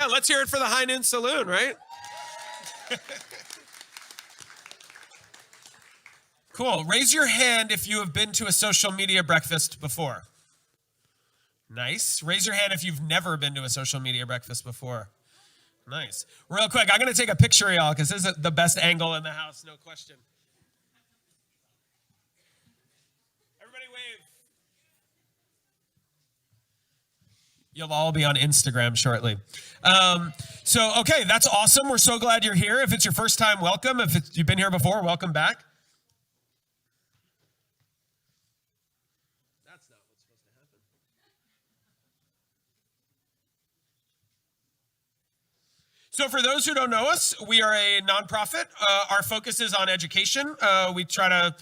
Yeah, let's hear it for the High Noon Saloon, right? Cool. Raise your hand if you have been to a social media breakfast before. Nice. Raise your hand if you've never been to a social media breakfast before. Nice. Real quick, I'm going to take a picture of y'all because this is the best angle in the house, no question. Everybody wave. You'll all be on Instagram shortly. Okay, that's awesome. We're so glad you're here. If it's your first time, welcome. If you've been here before, welcome back. That's not what's supposed to happen. So for those who don't know us, we are a nonprofit. Our focus is on education. We try to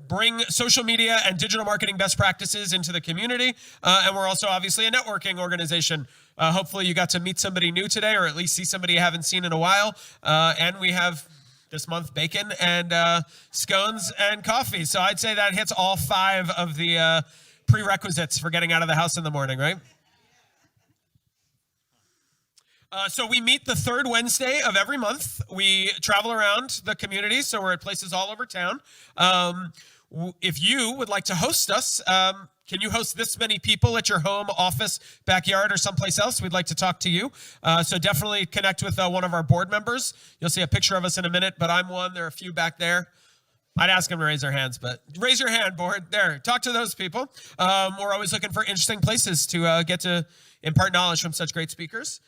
bring social media and digital marketing best practices into the community. And we're also obviously a networking organization. Hopefully you got to meet somebody new today, or at least see somebody you haven't seen in a while. And we have this month bacon and scones and coffee. So I'd say that hits all 5 of the prerequisites for getting out of the house in the morning, right? So we meet the 3rd Wednesday of every month. We travel around the community, so we're at places all over town. If you would like to host us, can you host this many people at your home, office, backyard, or someplace else? We'd like to talk to you. So definitely connect with one of our board members. You'll see a picture of us in a minute, but I'm one. There are a few back there. I'd ask them to raise their hands, but raise your hand, board. There, talk to those people. We're always looking for interesting places to get to impart knowledge from such great speakers.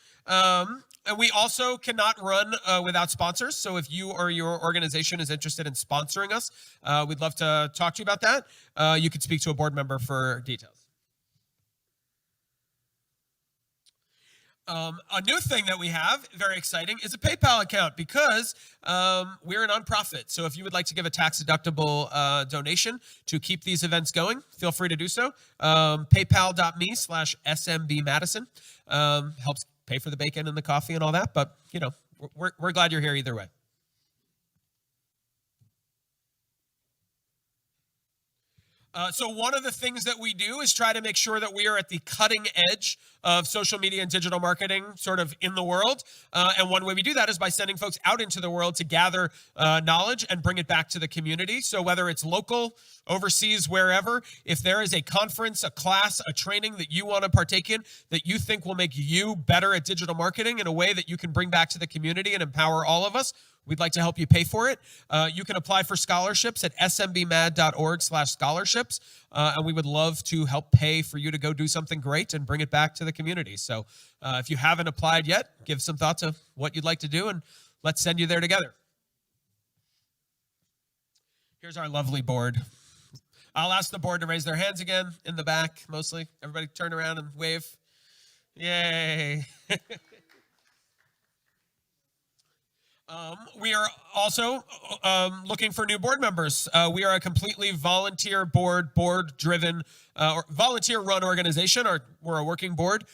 And we also cannot run without sponsors. So if you or your organization is interested in sponsoring us, we'd love to talk to you about that. You could speak to a board member for details. A new thing that we have, very exciting, is a PayPal account because we're a nonprofit. So if you would like to give a tax-deductible donation to keep these events going, feel free to do so. PayPal.me/SMBMadison helps pay for the bacon and the coffee and all that. But, you know, we're glad you're here either way. So one of the things that we do is try to make sure that we are at the cutting edge of social media and digital marketing sort of in the world. And one way we do that is by sending folks out into the world to gather knowledge and bring it back to the community. So whether it's local, overseas, wherever, if there is a conference, a class, a training that you want to partake in that you think will make you better at digital marketing in a way that you can bring back to the community and empower all of us, we'd like to help you pay for it. You can apply for scholarships at smbmad.org/scholarships. And we would love to help pay for you to go do something great and bring it back to the community. So if you haven't applied yet, give some thought to what you'd like to do, and let's send you there together. Here's our lovely board. I'll ask the board to raise their hands again in the back, mostly. Everybody turn around and wave. Yay. We are also looking for new board members. We are a completely volunteer board-driven, or volunteer-run organization. We're a working board.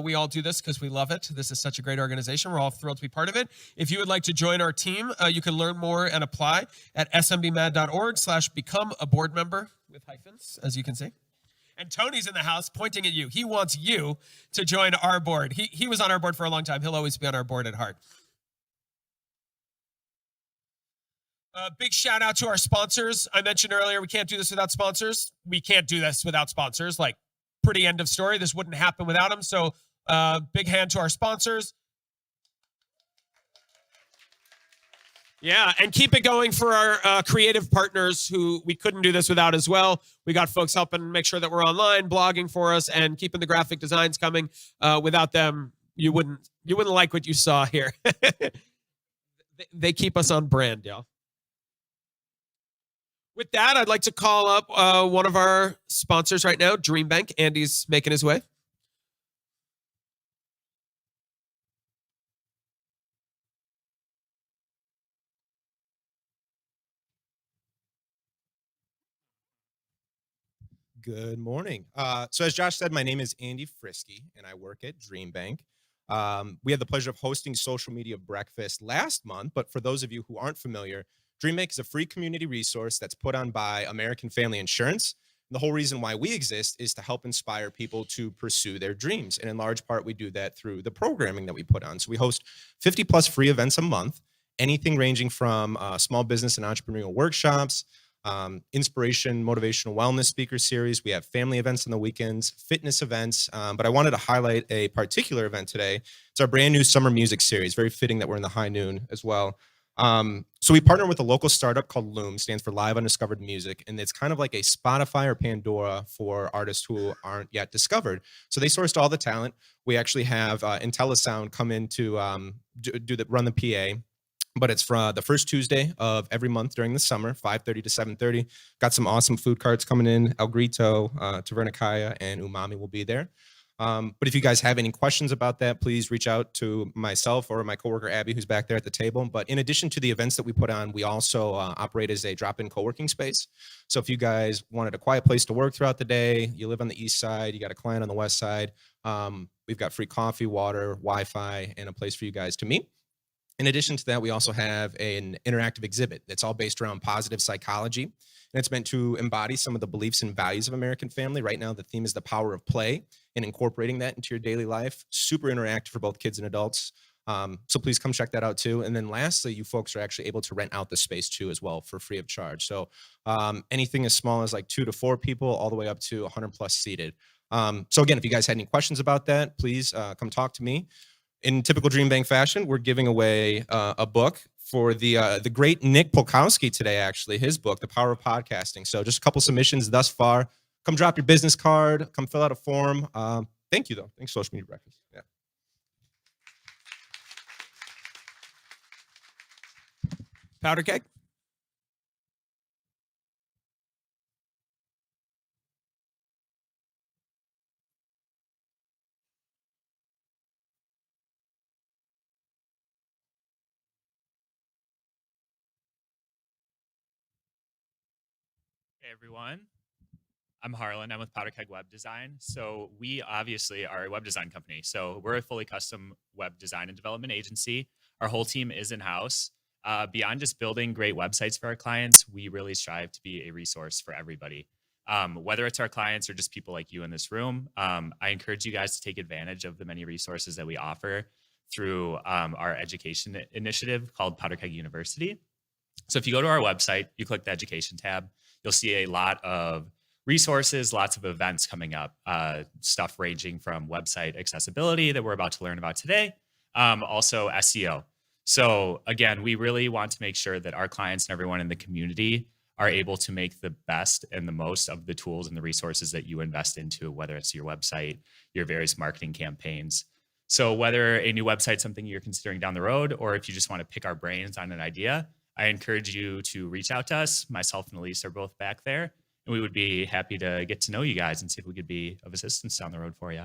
We all do this because we love it. This is such a great organization. We're all thrilled to be part of it. If you would like to join our team, you can learn more and apply at smbmad.org/become a board member with hyphens, as you can see. And Tony's in the house pointing at you. He wants you to join our board. He was on our board for a long time. He'll always be on our board at heart. Big shout out to our sponsors. I mentioned earlier, we can't do this without sponsors. We can't do this without sponsors. Like, pretty end of story. This wouldn't happen without them. So big hand to our sponsors. Yeah, and keep it going for our creative partners who we couldn't do this without as well. We got folks helping make sure that we're online, blogging for us, and keeping the graphic designs coming. Without them, you wouldn't like what you saw here. They keep us on brand, y'all. With that, I'd like to call up one of our sponsors right now, Dream Bank. Andy's making his way. Good morning. So as Josh said, my name is Andy Frisky, and I work at Dream Bank. We had the pleasure of hosting Social Media Breakfast last month, but for those of you who aren't familiar, Dream Bank is a free community resource that's put on by American Family Insurance. The whole reason why we exist is to help inspire people to pursue their dreams. And in large part, we do that through the programming that we put on. So we host 50 plus free events a month, anything ranging from small business and entrepreneurial workshops, inspiration, motivational wellness speaker series. We have family events on the weekends, fitness events. But I wanted to highlight a particular event today. It's our brand new summer music series. Very fitting that we're in the high noon as well. So we partner with a local startup called Loom, stands for Live Undiscovered Music. And it's kind of like a Spotify or Pandora for artists who aren't yet discovered. So they sourced all the talent. We actually have IntelliSound come in to run the PA. But it's from the first Tuesday of every month during the summer, 5:30 to 7:30. Got some awesome food carts coming in. El Grito, Tavernicaya, and Umami will be there. But if you guys have any questions about that, please reach out to myself or my coworker, Abby, who's back there at the table. But in addition to the events that we put on, we also operate as a drop-in co-working space. So if you guys wanted a quiet place to work throughout the day, you live on the east side, you got a client on the west side, we've got free coffee, water, Wi-Fi, and a place for you guys to meet. In addition to that, we also have an interactive exhibit that's all based around positive psychology. And it's meant to embody some of the beliefs and values of American family. Right now, the theme is the power of play and incorporating that into your daily life. Super interactive for both kids and adults. So please come check that out too. And then lastly, you folks are actually able to rent out the space too as well for free of charge. So anything as small as like 2 to 4 people all the way up to 100 plus seated. So again, if you guys had any questions about that, please come talk to me. In typical Dream Bank fashion, we're giving away a book for the great Nick Polkowski today, actually, his book, The Power of Podcasting. So just a couple submissions thus far. Come drop your business card. Come fill out a form. Thank you, though. Thanks, Social Media Breakfast. Yeah. Powder keg? Hey everyone, I'm Harlan. I'm with Powder Keg Web Design. So we obviously are a web design company. So we're a fully custom web design and development agency. Our whole team is in-house. Beyond just building great websites for our clients, we really strive to be a resource for everybody. Whether it's our clients or just people like you in this room, I encourage you guys to take advantage of the many resources that we offer through our education initiative called Powder Keg University. So if you go to our website, you click the education tab, you'll see a lot of resources, lots of events coming up, stuff ranging from website accessibility that we're about to learn about today, also SEO. So again, we really want to make sure that our clients and everyone in the community are able to make the best and the most of the tools and the resources that you invest into, whether it's your website, your various marketing campaigns. So whether a new website is something you're considering down the road, or if you just want to pick our brains on an idea, I encourage you to reach out to us. Myself and Elise are both back there, and we would be happy to get to know you guys and see if we could be of assistance down the road for you.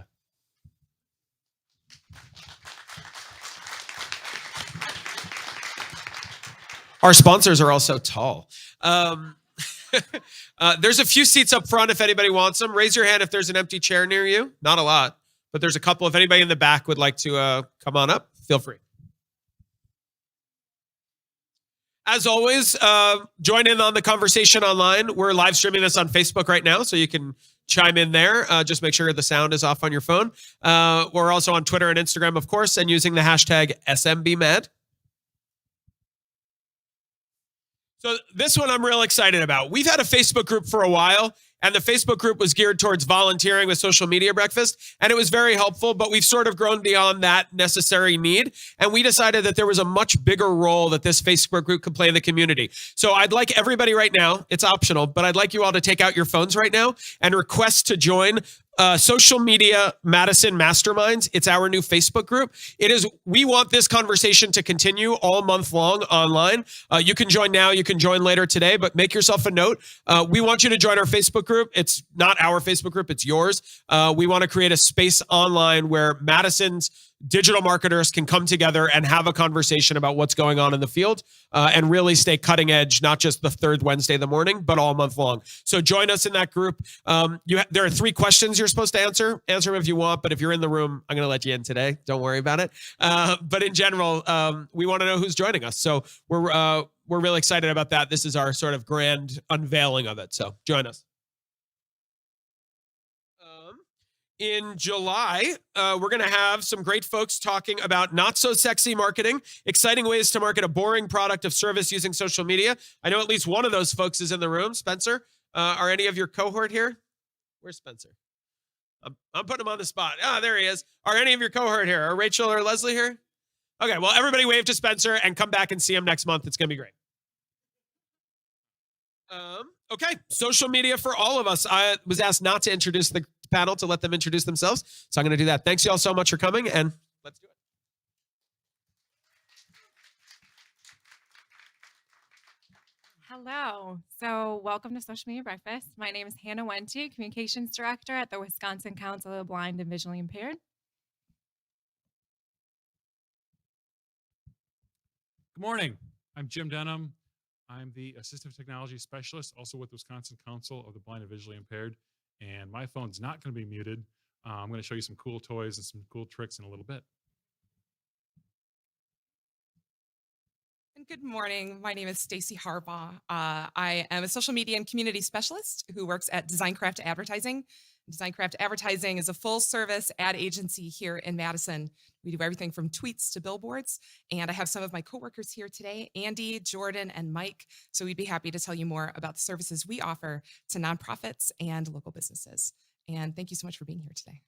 Our sponsors are also tall. There's a few seats up front if anybody wants them. Raise your hand if there's an empty chair near you. Not a lot, but there's a couple. If anybody in the back would like to come on up, feel free. As always, join in on the conversation online. We're live streaming this on Facebook right now, so you can chime in there. Just make sure the sound is off on your phone. We're also on Twitter and Instagram, of course, and using the hashtag SMBMad. So this one I'm real excited about. We've had a Facebook group for a while, and the Facebook group was geared towards volunteering with Social Media Breakfast, and it was very helpful, but we've sort of grown beyond that necessary need, and we decided that there was a much bigger role that this Facebook group could play in the community. So I'd like everybody right now, it's optional, but I'd like you all to take out your phones right now and request to join Social Media Madison Masterminds. It's our new Facebook group. We want this conversation to continue all month long online. You can join now, you can join later today, but make yourself a note. We want you to join our Facebook group. It's not our Facebook group, it's yours. We want to create a space online where Madison's digital marketers can come together and have a conversation about what's going on in the field and really stay cutting edge, not just the third Wednesday of the morning, but all month long. So join us in that group. There are 3 questions you're supposed to answer. Answer them if you want, but if you're in the room, I'm going to let you in today. Don't worry about it. But in general, we want to know who's joining us. So we're really excited about that. This is our sort of grand unveiling of it. So join us. In July, we're going to have some great folks talking about not so sexy marketing, exciting ways to market a boring product of service using social media. I know at least one of those folks is in the room. Spencer, are any of your cohort here? Where's Spencer? I'm putting him on the spot. There he is. Are any of your cohort here? Are Rachel or Leslie here? Okay, well, everybody wave to Spencer and come back and see him next month. It's going to be great. Okay, social media for all of us. I was asked not to introduce the panel, to let them introduce themselves. So I'm going to do that. Thanks you all so much for coming, and let's do it. Hello. So welcome to Social Media Breakfast. My name is Hannah Wente, Communications Director at the Wisconsin Council of the Blind and Visually Impaired. Good morning. I'm Jim Denham. I'm the Assistive Technology Specialist, also with Wisconsin Council of the Blind and Visually Impaired. And my phone's not going to be muted. I'm going to show you some cool toys and some cool tricks in a little bit. And good morning. My name is Stacy Harbaugh. I am a social media and community specialist who works at designCraft Advertising. designCraft Advertising is a full-service ad agency here in Madison. We do everything from tweets to billboards, and I have some of my coworkers here today, Andy, Jordan, and Mike, so we'd be happy to tell you more about the services we offer to nonprofits and local businesses. And thank you so much for being here today.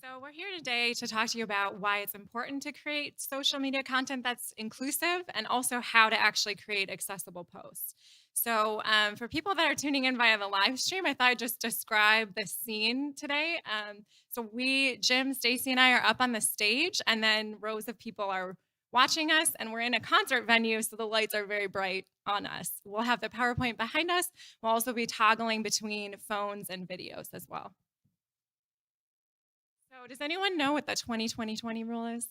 So we're here today to talk to you about why it's important to create social media content that's inclusive and also how to actually create accessible posts. So for people that are tuning in via the live stream, I thought I'd just describe the scene today. So Jim, Stacy, and I are up on the stage, and then rows of people are watching us, and we're in a concert venue, so the lights are very bright on us. We'll have the PowerPoint behind us. We'll also be toggling between phones and videos as well. So does anyone know what the 20-20-20 rule is?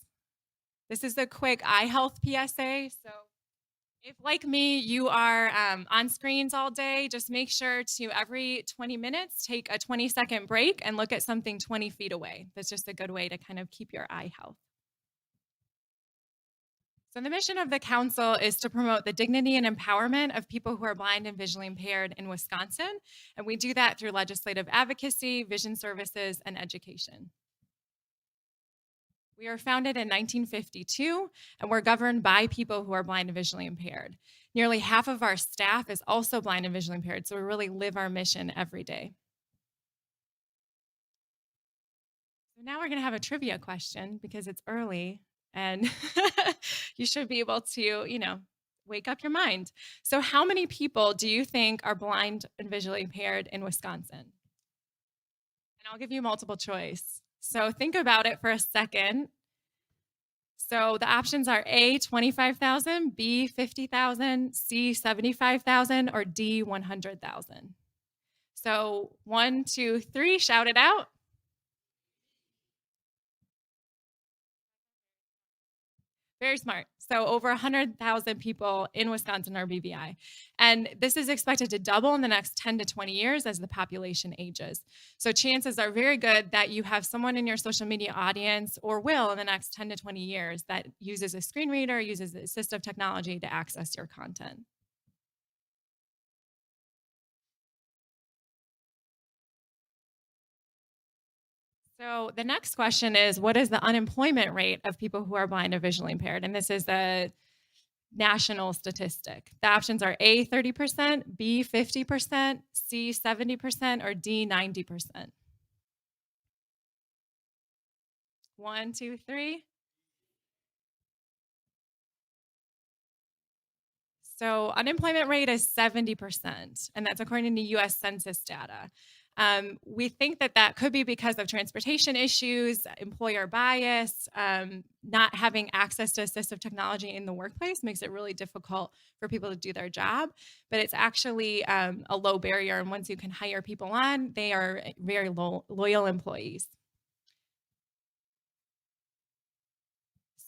This is the quick eye health PSA. So if, like me, you are on screens all day, just make sure to every 20 minutes, take a 20-second break and look at something 20 feet away. That's just a good way to kind of keep your eye health. So the mission of the council is to promote the dignity and empowerment of people who are blind and visually impaired in Wisconsin. And we do that through legislative advocacy, vision services, and education. We were founded in 1952, and we're governed by people who are blind and visually impaired. Nearly half of our staff is also blind and visually impaired, so we really live our mission every day. So now we're going to have a trivia question because it's early, and you should be able to, wake up your mind. So how many people do you think are blind and visually impaired in Wisconsin? And I'll give you multiple choice. So think about it for a second. So the options are A, 25,000, B, 50,000, C, 75,000, or D, 100,000. So 1, 2, 3, shout it out. Very smart. So over 100,000 people in Wisconsin are BVI. And this is expected to double in the next 10 to 20 years as the population ages. So chances are very good that you have someone in your social media audience, or will in the next 10 to 20 years, that uses a screen reader, uses assistive technology to access your content. So the next question is, what is the unemployment rate of people who are blind or visually impaired? And this is a national statistic. The options are A, 30%, B, 50%, C, 70%, or D, 90%. 1, 2, 3. So unemployment rate is 70%, and that's according to U.S. Census data. We think that could be because of transportation issues, employer bias, not having access to assistive technology in the workplace makes it really difficult for people to do their job. But it's actually a low barrier, and once you can hire people on, they are very loyal employees.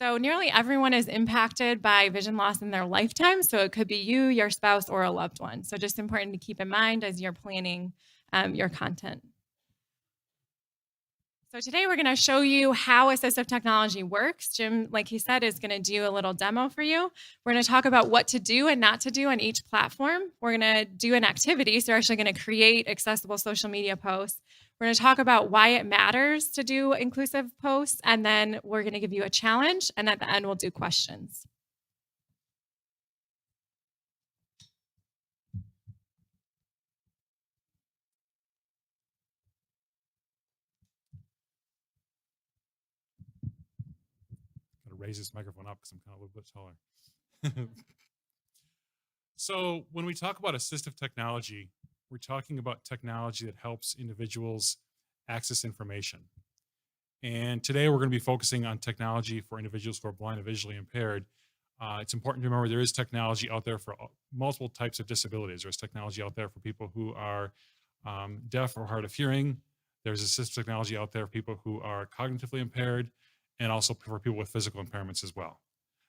So nearly everyone is impacted by vision loss in their lifetime. So it could be you, your spouse, or a loved one. So just important to keep in mind as you're planning your content. So today we're going to show you how assistive technology works. Jim, like he said, is going to do a little demo for you. We're going to talk about what to do and not to do on each platform. We're going to do an activity. So we're actually going to create accessible social media posts. We're going to talk about why it matters to do inclusive posts. And then we're going to give you a challenge. And at the end, we'll do questions. Raise this microphone up because I'm kind of a little bit taller. So when we talk about assistive technology, we're talking about technology that helps individuals access information. And today we're going to be focusing on technology for individuals who are blind and visually impaired. It's important to remember there is technology out there for multiple types of disabilities. There's technology out there for people who are deaf or hard of hearing. There's assistive technology out there for people who are cognitively impaired, and also for people with physical impairments as well.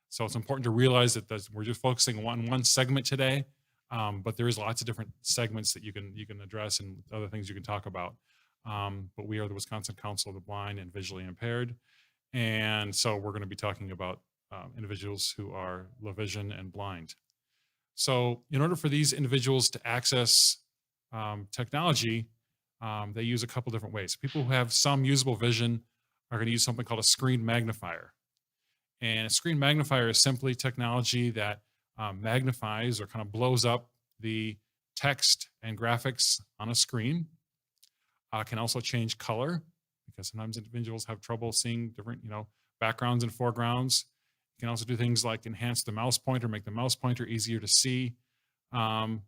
So it's important to realize that we're just focusing on one segment today, but there is lots of different segments that you can address and other things you can talk about. But we are the Wisconsin Council of the Blind and Visually Impaired, and so we're going to be talking about individuals who are low vision and blind. So in order for these individuals to access technology, they use a couple different ways. People who have some usable vision are going to use something called a screen magnifier. And a screen magnifier is simply technology that magnifies or kind of blows up the text and graphics on a screen. Can also change color, because sometimes individuals have trouble seeing different, backgrounds and foregrounds. You can also do things like enhance the mouse pointer, make the mouse pointer easier to see, and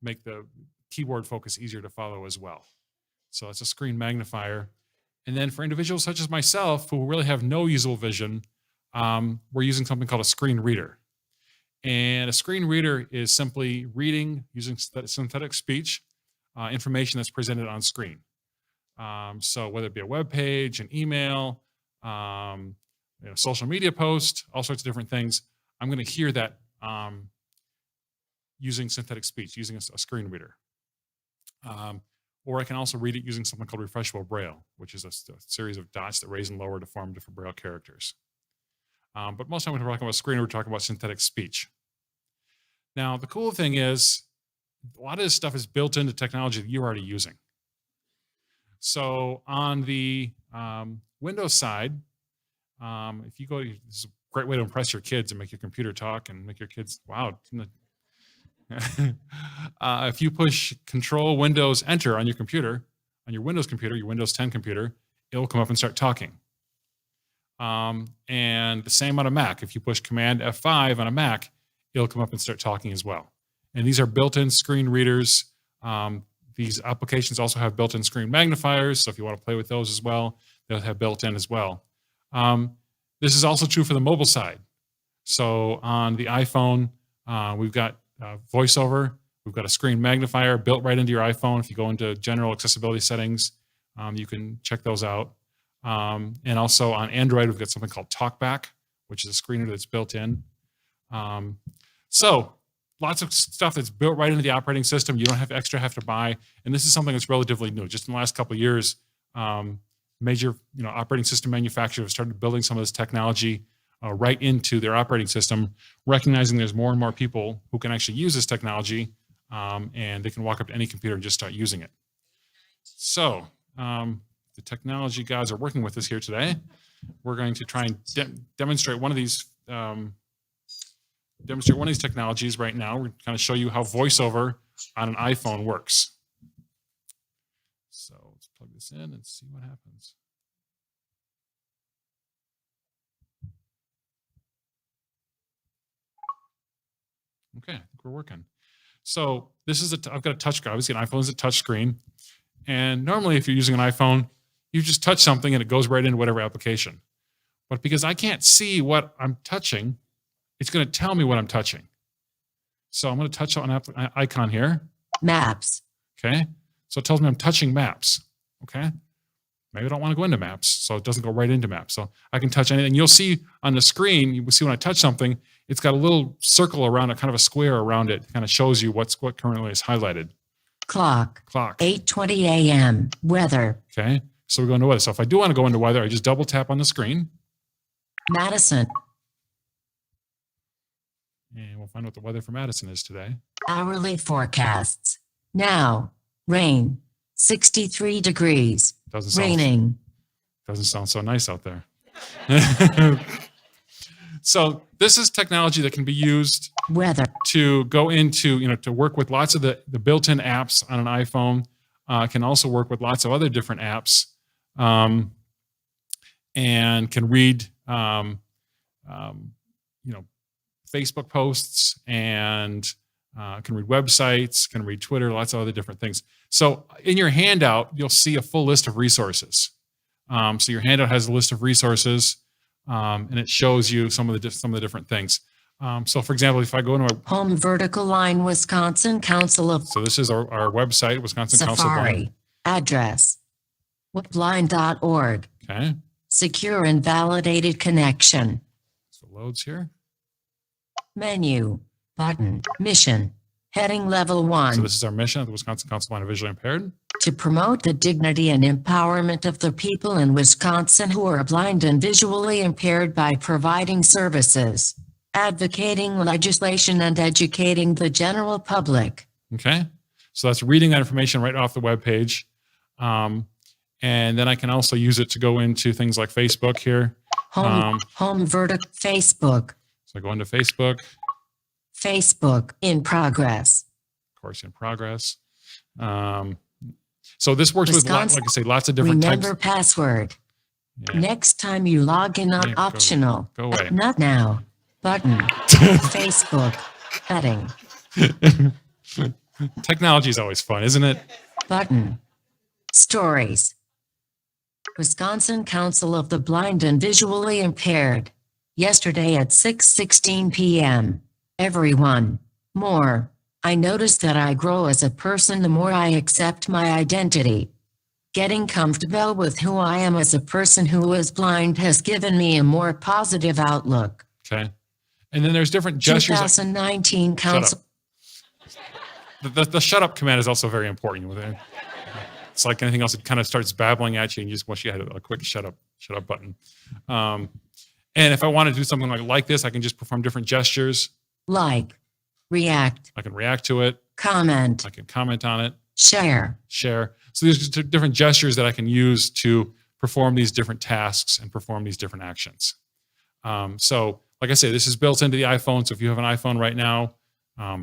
make the keyboard focus easier to follow as well. So it's a screen magnifier. And then for individuals such as myself who really have no usable vision, we're using something called a screen reader. And a screen reader is simply reading using synthetic speech information that's presented on screen. So whether it be a web page, an email, social media post, all sorts of different things, I'm going to hear that using synthetic speech, using a screen reader. Or I can also read it using something called refreshable braille, which is a series of dots that raise and lower to form different braille characters. But most of the time when we're talking about screen, we're talking about synthetic speech. Now, the cool thing is, a lot of this stuff is built into technology that you're already using. So on the Windows side, if you go, this is a great way to impress your kids and make your computer talk and make your kids, wow. If you push Control Windows Enter on your computer, on your Windows computer, your Windows 10 computer, it'll come up and start talking. And the same on a Mac. If you push Command F5 on a Mac, it'll come up and start talking as well. And these are built-in screen readers. These applications also have built-in screen magnifiers, so if you want to play with those as well, they'll have built-in as well. This is also true for the mobile side. So on the iPhone, we've got VoiceOver. We've got a screen magnifier built right into your iPhone. If you go into general accessibility settings, you can check those out. And also on Android, we've got something called TalkBack, which is a screen reader that's built in. So lots of stuff that's built right into the operating system. You don't have to buy. And this is something that's relatively new. Just in the last couple of years, major operating system manufacturers have started building some of this technology right into their operating system, recognizing there's more and more people who can actually use this technology, and they can walk up to any computer and just start using it. So the technology guys are working with us here today. We're going to try and demonstrate one of these technologies right now. We're going to kind of show you how VoiceOver on an iPhone works. So let's plug this in and see what happens. Okay, I think we're working. So this is I've got a touch screen. Obviously, an iPhone is a touch screen. And normally, if you're using an iPhone, you just touch something and it goes right into whatever application. But because I can't see what I'm touching, it's going to tell me what I'm touching. So I'm going to touch on an icon here. Maps. Okay. So it tells me I'm touching maps. Okay. Maybe I don't want to go into maps, so it doesn't go right into maps. So I can touch anything. You'll see on the screen, you will see when I touch something, it's got a little circle around it, kind of a square around it. It kind of shows you what currently is highlighted. Clock. Clock. 8:20 a.m. Weather. Okay. So we go into weather. So if I do want to go into weather, I just double tap on the screen Madison. and we'll find out what the weather for Madison is today. Hourly forecasts. Now. Rain. 63 degrees. Raining. Doesn't sound so nice out there. So this is technology that can be used Weather. to go into, to work with lots of the built-in apps on an iPhone. Can also work with lots of other different apps, and can read, Facebook posts, and can read websites, can read Twitter, lots of other different things. So in your handout, you'll see a full list of resources. So your handout has a list of resources, and it shows you some of the different things. So for example, if I go into Home vertical line, Wisconsin Council of so this is our website, Wisconsin Council of Blind. Safari. Address. Blind.org. Okay, Secure and validated connection. so it loads here. Menu. Button. Mission. Heading level 1. So this is our mission at the Wisconsin Council of Blind and Visually Impaired. To promote the dignity and empowerment of the people in Wisconsin who are blind and visually impaired by providing services, advocating legislation, and educating the general public. Okay, so that's reading that information right off the web page. And then I can also use it to go into things like Facebook here. Home Facebook. So I go into Facebook, Facebook in progress. course in progress. So this works with, like I say, lots of different Remember types. password. Yeah. Next time you log in, not Yeah, go- optional. go away. Not now. Button. Facebook. Heading. Technology is always fun, isn't it? Button. Stories. Wisconsin Council of the Blind and Visually Impaired. Yesterday at 6:16 p.m. Everyone. More. I noticed that I grow as a person the more I accept my identity. Getting comfortable with who I am as a person who is blind has given me a more positive outlook. Okay. And then there's different gestures. 2019 Council. The shut up command is also very important with it. It's like anything else, it kind of starts babbling at you and you just wish you had a quick shut up button. And if I want to do something like this, I can just perform different gestures. Like. React. I can react to it. Comment. I can comment on it. Share. So there's just different gestures that I can use to perform these different tasks and perform these different actions. So like I say, this is built into the iPhone. So if you have an iPhone right now,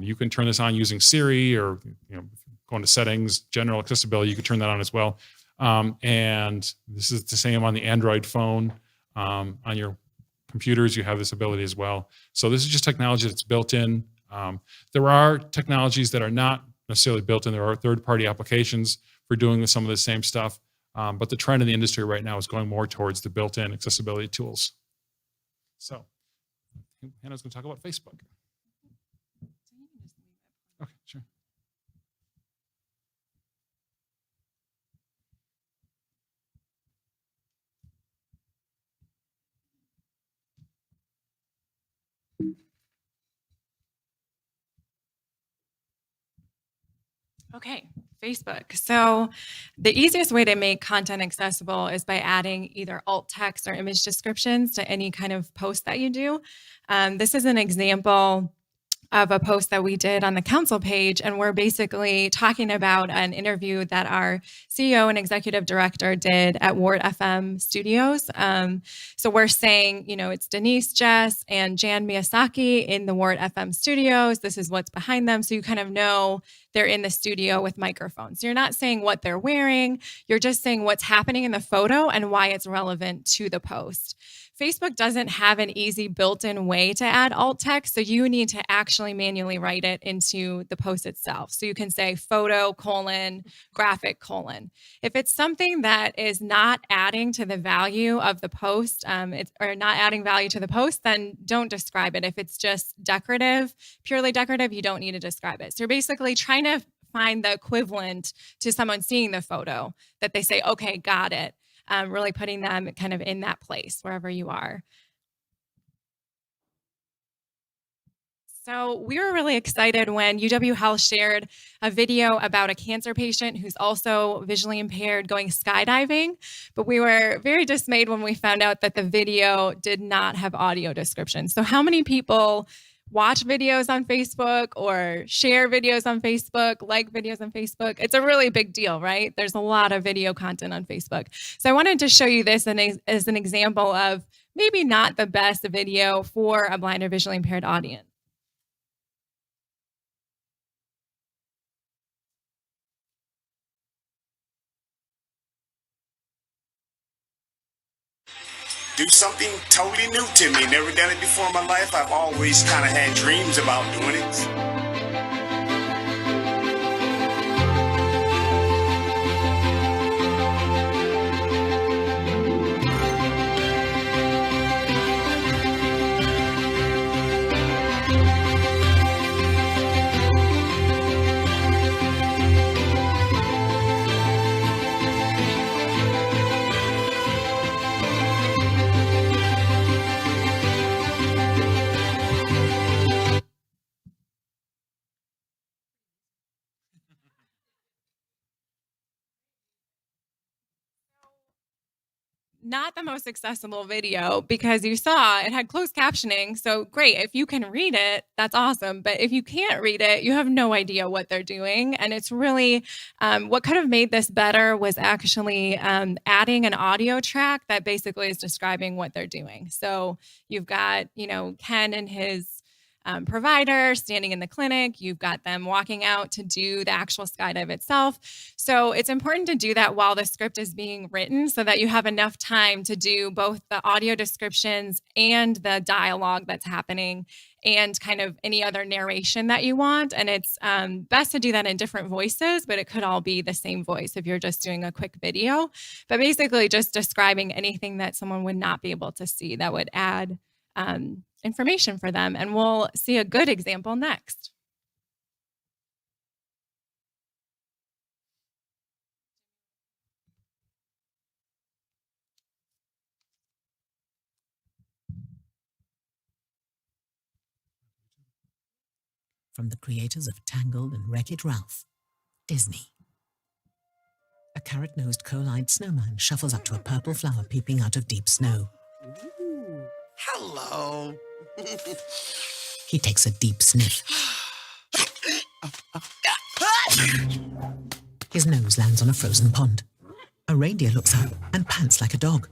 you can turn this on using Siri, or go into settings, general accessibility, you can turn that on as well. And this is the same on the Android phone. On your computers, you have this ability as well. So this is just technology that's built in. There are technologies that are not necessarily built in. There are third-party applications for doing some of the same stuff. But the trend in the industry right now is going more towards the built-in accessibility tools. So Hannah's going to talk about Facebook. Okay, sure. Okay, Facebook. So the easiest way to make content accessible is by adding either alt text or image descriptions to any kind of post that you do. This is an example of a post that we did on the council page, and we're basically talking about an interview that our CEO and executive director did at Ward FM Studios. So we're saying, it's Denise, Jess, and Jan Miyazaki in the Ward FM Studios. This is what's behind them. So you kind of know they're in the studio with microphones. So you're not saying what they're wearing. You're just saying what's happening in the photo and why it's relevant to the post. Facebook doesn't have an easy built-in way to add alt text, so you need to actually manually write it into the post itself. So you can say photo : graphic : If it's something that is not adding to the value of the post, or not adding value to the post, then don't describe it. If it's just decorative, purely decorative, you don't need to describe it. So you're basically trying to find the equivalent to someone seeing the photo that they say, okay, got it. Really putting them kind of in that place wherever you are. So we were really excited when UW Health shared a video about a cancer patient who's also visually impaired going skydiving. But we were very dismayed when we found out that the video did not have audio description. So how many people watch videos on Facebook or share videos on Facebook, like videos on Facebook? It's a really big deal, right? There's a lot of video content on Facebook. So I wanted to show you this as an example of maybe not the best video for a blind or visually impaired audience. Do something totally new to me. Never done it before in my life. I've always kind of had dreams about doing it. Not the most accessible video because you saw it had closed captioning. So great. If you can read it, that's awesome. But if you can't read it, you have no idea what they're doing. And it's really what could have made this better was actually adding an audio track that basically is describing what they're doing. So you've got, Ken and his provider standing in the clinic. You've got them walking out to do the actual skydive itself. So it's important to do that while the script is being written so that you have enough time to do both the audio descriptions and the dialogue that's happening and kind of any other narration that you want. And it's best to do that in different voices, but it could all be the same voice if you're just doing a quick video. But basically just describing anything that someone would not be able to see that would add information for them. And we'll see a good example next. From the creators of Tangled and Wreck-It Ralph, Disney. A carrot-nosed, coal-eyed snowman shuffles up to a purple flower peeping out of deep snow. Ooh, hello. He takes a deep sniff. His nose lands on a frozen pond. A reindeer looks up and pants like a dog.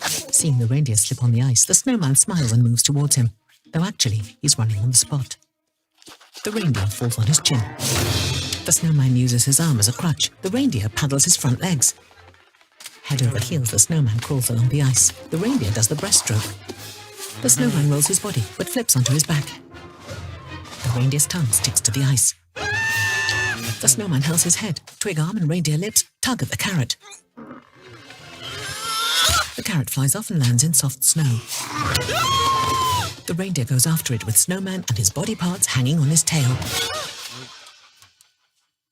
Seeing the reindeer slip on the ice, the snowman smiles and moves towards him, though actually he's running on the spot. The reindeer falls on his chin. The snowman uses his arm as a crutch. The reindeer paddles his front legs. Head over heels, the snowman crawls along the ice. The reindeer does the breaststroke. The snowman rolls his body, but flips onto his back. The reindeer's tongue sticks to the ice. The snowman hurls his head. Twig arm and reindeer lips tug at the carrot. The carrot flies off and lands in soft snow. The reindeer goes after it with snowman and his body parts hanging on his tail.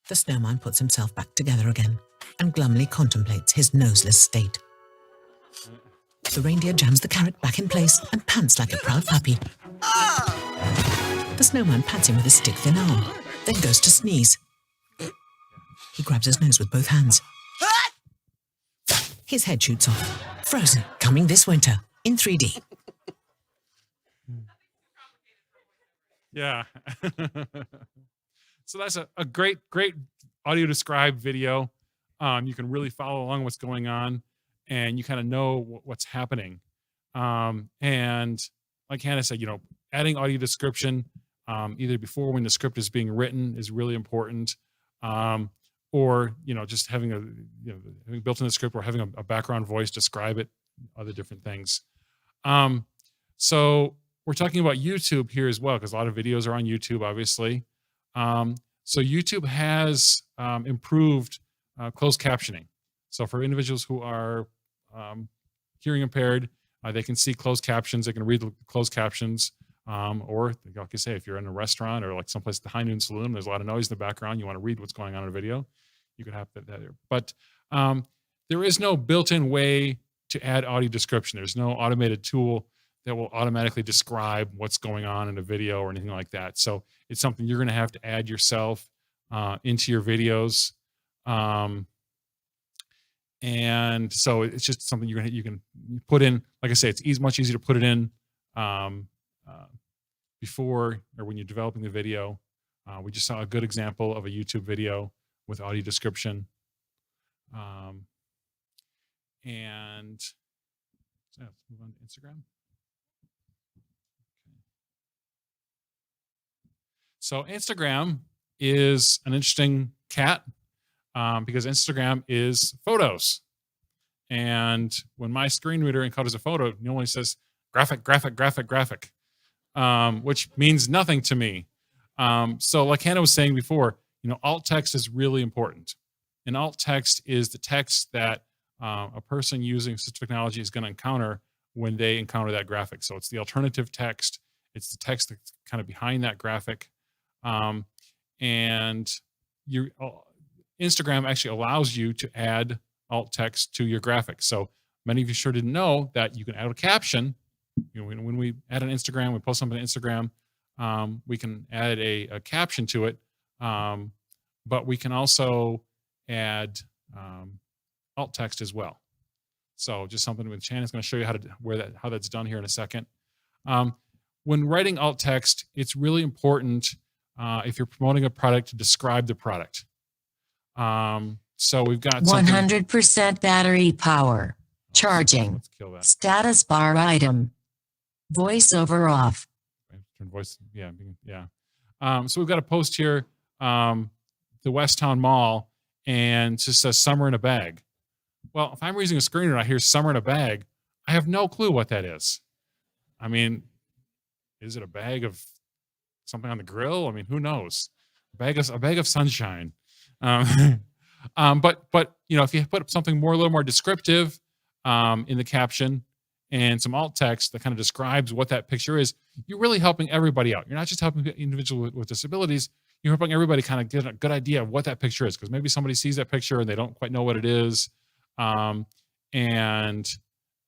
The snowman puts himself back together again and glumly contemplates his noseless state. The reindeer jams the carrot back in place and pants like a proud puppy. The snowman pats him with his stick-thin arm, then goes to sneeze. He grabs his nose with both hands. His head shoots off. Frozen, coming this winter in 3D. Yeah. So that's a great audio described video. You can really follow along what's going on and you kind of know what's happening. And like Hannah said, adding audio description either before when the script is being written is really important. Or, just having having built in the script or having a background voice describe it, other different things. So we're talking about YouTube here as well, because a lot of videos are on YouTube, obviously. So YouTube has improved closed captioning. So for individuals who are hearing impaired, they can see closed captions. They can read the closed captions. Or like I say, if you're in a restaurant or like someplace at the High Noon Saloon, there's a lot of noise in the background. You want to read what's going on in a video. You could have that there. But there is no built-in way to add audio description. There's no automated tool that will automatically describe what's going on in a video or anything like that. So it's something you're going to have to add yourself into your videos. And so it's just something you can put in. Like I say, it's much easier to put it in before or when you're developing the video. We just saw a good example of a YouTube video with audio description. And so let's move on to Instagram. So Instagram is an interesting cat because Instagram is photos. And when my screen reader encoders a photo, it normally says graphic, graphic, graphic, graphic, which means nothing to me. So like Hannah was saying before, alt text is really important. And alt text is the text that a person using assistive technology is going to encounter when they encounter that graphic. So it's the alternative text. It's the text that's kind of behind that graphic. And Instagram actually allows you to add alt text to your graphic. So many of you sure didn't know that you can add a caption. When we add an Instagram, we post something on Instagram, we can add a caption to it, but we can also add alt text as well. So just something with Shannon's going to show you how that's done here in a second. When writing alt text, it's really important if you're promoting a product to describe the product. So we've got 100% battery power. Charging. Let's kill that. Status bar item. Voiceover off. Turn voice. Yeah. So we've got a post here, the Westtown Mall, and it just says summer in a bag. Well, if I'm using a screen and I hear summer in a bag, I have no clue what that is. I mean, is it a bag of something on the grill? I mean, who knows? A bag of sunshine. But if you put something a little more descriptive in the caption and some alt text that kind of describes what that picture is, you're really helping everybody out. You're not just helping individuals with disabilities. You're helping everybody kind of get a good idea of what that picture is, because maybe somebody sees that picture and they don't quite know what it is, and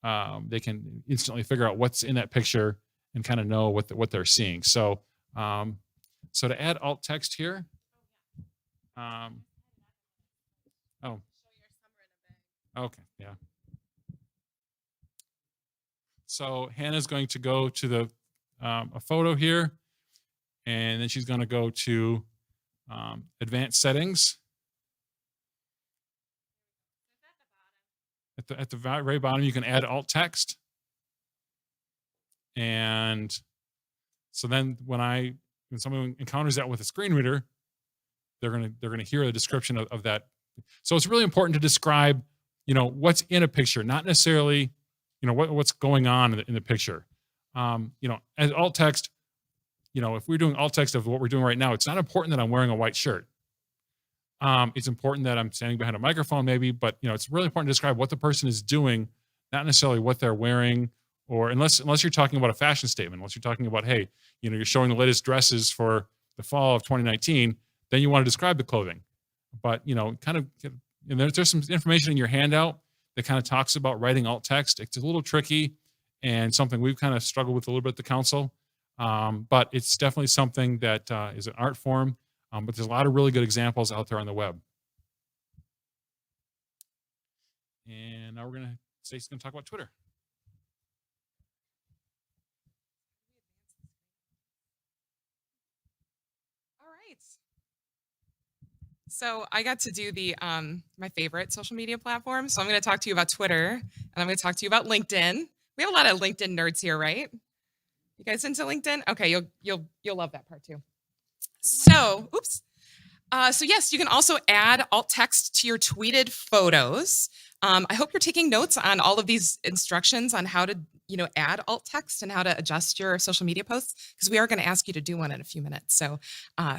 they can instantly figure out what's in that picture and kind of know what they're seeing. So, so to add alt text here. Okay, yeah. So Hannah's going to go to a photo here, and then she's going to go to advanced settings. At the very bottom, you can add alt text. And so then when someone encounters that with a screen reader, they're gonna hear the description of that. So it's really important to describe, what's in a picture, not necessarily, what's going on in the picture. As alt text, if we're doing alt text of what we're doing right now, it's not important that I'm wearing a white shirt. It's important that I'm standing behind a microphone maybe, but it's really important to describe what the person is doing, not necessarily what they're wearing, or unless you're talking about a fashion statement, unless you're talking about, hey, you're showing the latest dresses for the fall of 2019, then you want to describe the clothing. But, there's some information in your handout that kind of talks about writing alt text. It's a little tricky and something we've kind of struggled with a little bit at the council. But it's definitely something that is an art form. But there's a lot of really good examples out there on the web. And now Stacy's going to talk about Twitter. All right. So I got to do my favorite social media platform. So I'm going to talk to you about Twitter, and I'm going to talk to you about LinkedIn. We have a lot of LinkedIn nerds here, right? You guys into LinkedIn? Okay, you'll love that part too. So, so yes, you can also add alt text to your tweeted photos. I hope you're taking notes on all of these instructions on how to, add alt text and how to adjust your social media posts, because we are going to ask you to do one in a few minutes. So,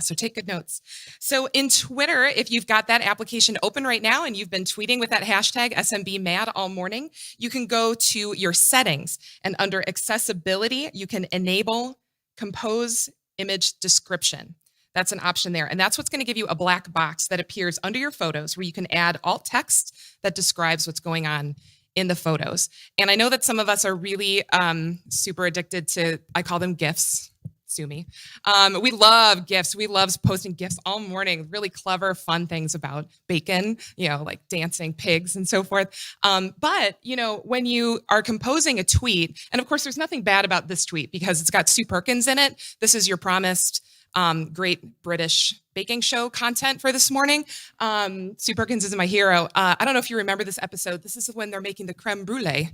so take good notes. So in Twitter, if you've got that application open right now and you've been tweeting with that hashtag SMBMad all morning, you can go to your settings, and under accessibility, you can enable compose image description. That's an option there. And that's what's going to give you a black box that appears under your photos where you can add alt text that describes what's going on in the photos. And I know that some of us are really super addicted to, I call them GIFs. Sue me. We love GIFs. We love posting GIFs all morning, really clever, fun things about bacon, like dancing pigs and so forth. But, when you are composing a tweet, and of course, there's nothing bad about this tweet because it's got Sue Perkins in it. This is your promised great British baking show content for this morning. Sue Perkins is my hero. I don't know if you remember this episode. This is when they're making the creme brulee,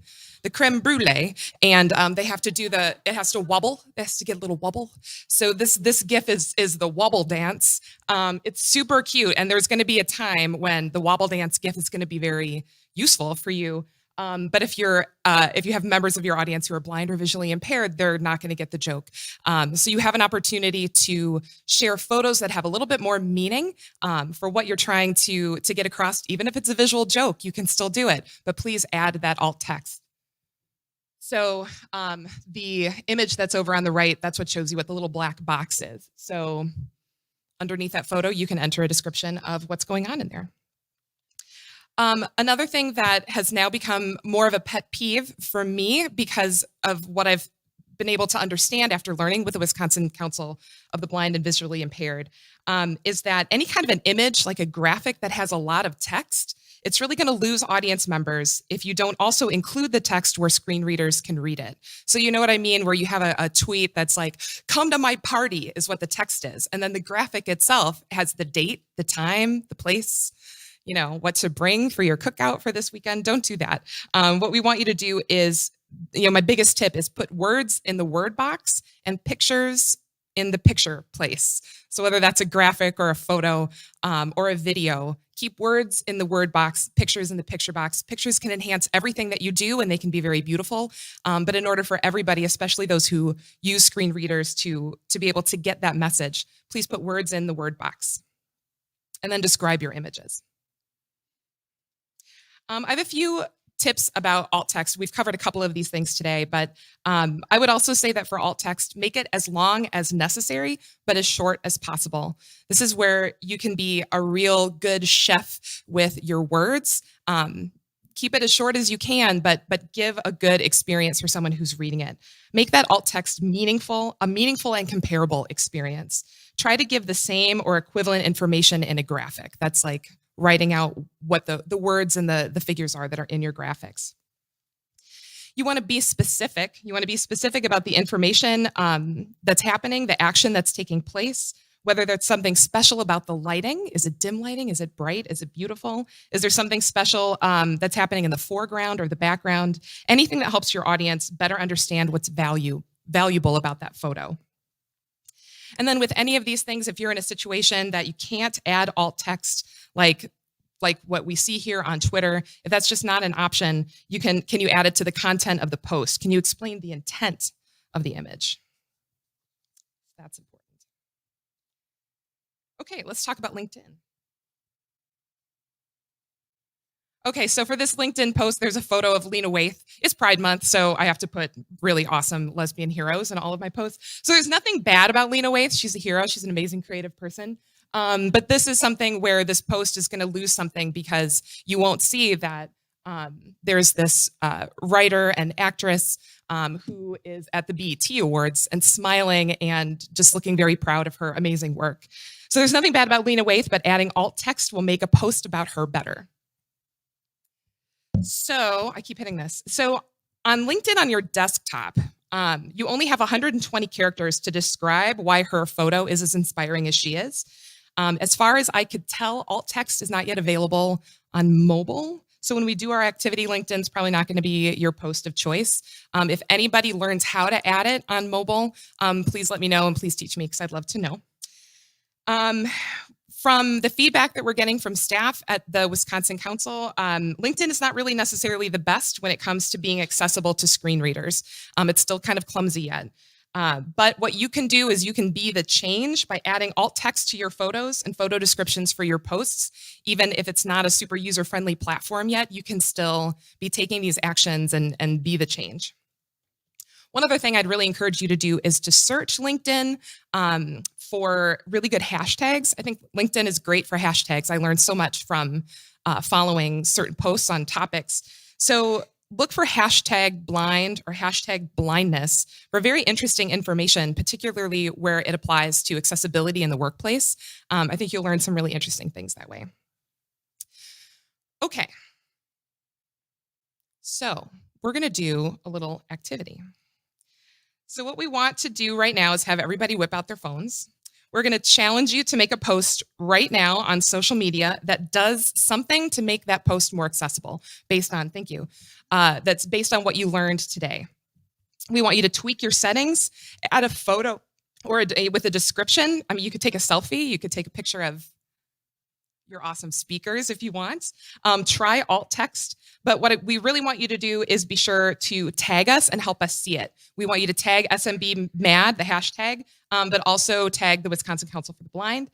and they have to do it has to wobble. It has to get a little wobble. So this GIF is the wobble dance. It's super cute, and there's going to be a time when the wobble dance GIF is going to be very useful for you. But if you have members of your audience who are blind or visually impaired, they're not going to get the joke. So you have an opportunity to share photos that have a little bit more meaning for what you're trying to get across. Even if it's a visual joke, you can still do it. But please add that alt text. So the image that's over on the right, that's what shows you what the little black box is. So underneath that photo, you can enter a description of what's going on in there. Another thing that has now become more of a pet peeve for me because of what I've been able to understand after learning with the Wisconsin Council of the Blind and Visually Impaired is that any kind of an image, like a graphic that has a lot of text, it's really going to lose audience members if you don't also include the text where screen readers can read it. So you know what I mean, where you have a tweet that's like, "Come to my party" is what the text is. And then the graphic itself has the date, the time, the place, what to bring for your cookout for this weekend. Don't do that. What we want you to do is, my biggest tip is put words in the word box and pictures in the picture place. So whether that's a graphic or a photo or a video, keep words in the word box, pictures in the picture box. Pictures can enhance everything that you do and they can be very beautiful. But in order for everybody, especially those who use screen readers to be able to get that message, please put words in the word box and then describe your images. I have a few tips about alt text. We've covered a couple of these things today, but I would also say that for alt text, make it as long as necessary, but as short as possible. This is where you can be a real good chef with your words. Keep it as short as you can, but give a good experience for someone who's reading it. Make that alt text meaningful, a meaningful and comparable experience. Try to give the same or equivalent information in a graphic. That's like writing out what the words and the figures are that are in your graphics. You want to be specific. You want to be specific about the information that's happening, the action that's taking place, whether there's something special about the lighting. Is it dim lighting? Is it bright? Is it beautiful? Is there something special that's happening in the foreground or the background? Anything that helps your audience better understand what's valuable about that photo. And then with any of these things, if you're in a situation that you can't add alt text, like what we see here on Twitter, if that's just not an option, can you add it to the content of the post? Can you explain the intent of the image? That's important. Okay, let's talk about LinkedIn. Okay, so for this LinkedIn post, there's a photo of Lena Waithe. It's Pride Month, so I have to put really awesome lesbian heroes in all of my posts. So there's nothing bad about Lena Waithe. She's a hero. She's an amazing creative person. But this is something where this post is going to lose something because you won't see that there's this writer and actress who is at the BET Awards and smiling and just looking very proud of her amazing work. So there's nothing bad about Lena Waithe, but adding alt text will make a post about her better. So I keep hitting this. So on LinkedIn on your desktop, you only have 120 characters to describe why her photo is as inspiring as she is. As far as I could tell, alt text is not yet available on mobile. So when we do our activity, LinkedIn's probably not going to be your post of choice. If anybody learns how to add it on mobile, please let me know and please teach me because I'd love to know. From the feedback that we're getting from staff at the Wisconsin Council, LinkedIn is not really necessarily the best when it comes to being accessible to screen readers. It's still kind of clumsy yet. But what you can do is you can be the change by adding alt text to your photos and photo descriptions for your posts. Even if it's not a super user-friendly platform yet, you can still be taking these actions and be the change. One other thing I'd really encourage you to do is to search LinkedIn for really good hashtags. I think LinkedIn is great for hashtags. I learned so much from following certain posts on topics. So look for hashtag blind or hashtag blindness for very interesting information, particularly where it applies to accessibility in the workplace. I think you'll learn some really interesting things that way. Okay. So we're going to do a little activity. So what we want to do right now is have everybody whip out their phones. We're going to challenge you to make a post right now on social media that does something to make that post more accessible based on, thank you, that's based on what you learned today. We want you to tweak your settings, add a photo or with a description. I mean, you could take a selfie, you could take a picture of your awesome speakers if you want. Try alt text, but what we really want you to do is be sure to tag us and help us see it. We want you to tag SMBMad, the hashtag, but also tag the Wisconsin Council for the Blind.